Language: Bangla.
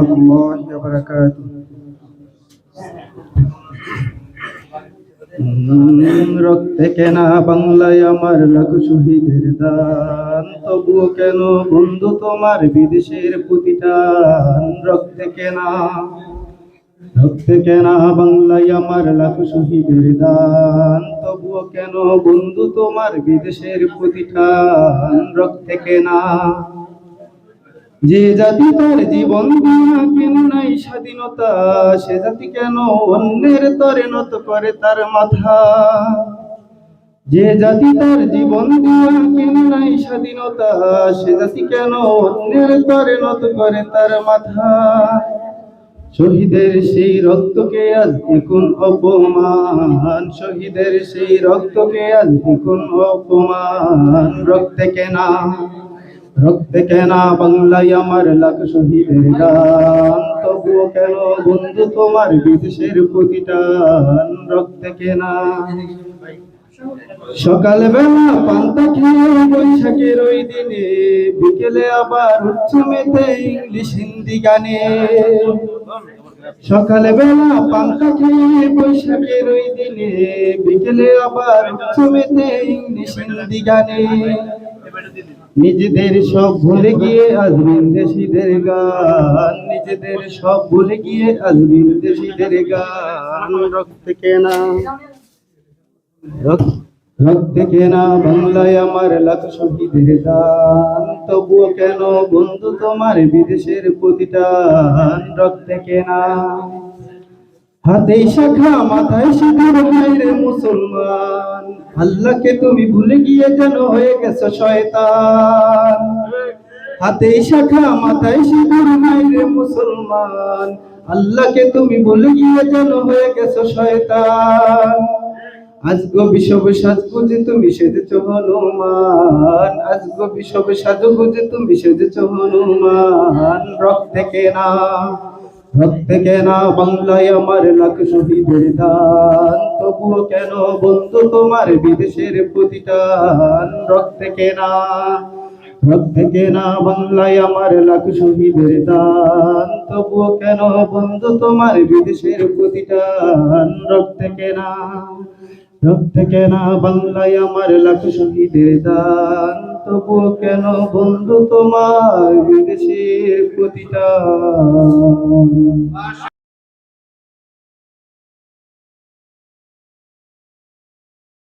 রহমতুল্লাহি ওয়া বারাকাতুহু। রক্তে কেনা বাংলায় আমার লাখো শহীদের দান, তবুও কেন বন্ধু তোমার বিদেশের প্রতিটান। রক্তে কেনা বাংলায় আমার লাখো শহীদের দান, তবুও কেন বন্ধু তোমার বিদেশের প্রতিটান। রক্তে কেনা যে জাতি তার জীবন দিয়া কেন নাই স্বাধীনতা, সে জাতি কেন অন্যের তরে নত করে তার মাথা। যে জাতি তার জীবন দিয়া কেন নাই স্বাধীনতা, সে জাতি কেন অন্যের তরে নত করে তার মাথা। শহীদের সেই রক্তকে আজ দেখুন অপমান, শহীদের সেই রক্তকে আজ দেখুন অপমান। রক্তে কেনা বাংলায় আমার লাখ শহীদের গান, তবুও কেন বন্ধু তোমার বিদেশের প্রতিটান। রক্তে কেনা সকালবেলা পান্তা খেয়ে বৈশাখের ওই দিনে, বিকেলে আবার উচ্চ মেতে ইংলিশ হিন্দি গানে। সকালবেলা পান্তা খেয়ে বৈশাখের ওই দিনে, বিকেলে আবার উচ্চ মেতে ইংলিশ হিন্দি গানে। নিজেদের সব ভুলে গিয়ে আজ বিদেশিদের গান, নিজেদের সব ভুলে গিয়ে আজ বিদেশিদের গান। রক্তে কেনা বাংলায় আমার লাখ শহীদের দান, তবুও কেন বন্ধু তোমার বিদেশের প্রতিটান। রক্তে কেনা হাতেই শাখা মাথায় সিঁদুর রে মুসলমান, আল্লাহকে তুমি ভুলে গিয়ে যেন হয়ে গেছো শয়তান। হাতেই শাখা মাথায় সিঁদুর রে মুসলমান, আল্লাহকে তুমি ভুলে গিয়ে যেন হয়ে গেছো শয়তান। আজগো বিষবে সাজগুজে তুমি সেজেছ হনুমান, আজগো বিষবে সাজগুজে তুমি সেজেছ হনুমান। রক্তে কেনা বাংলায় আমার লাখ শহীদের দান, তবুও কেন বন্ধু তোমার বিদেশের প্রতিটান। রক্তে কেনা বাংলায় আমার লাখ শহীদের দান, তবুও কেন বন্ধু তোমার বিদেশের প্রতিটান। রক্তে কেনা বাংলায় আমার লাখ শহীদের দান, তবুও কেন বন্ধু তোমার বিদেশের প্রতিটান।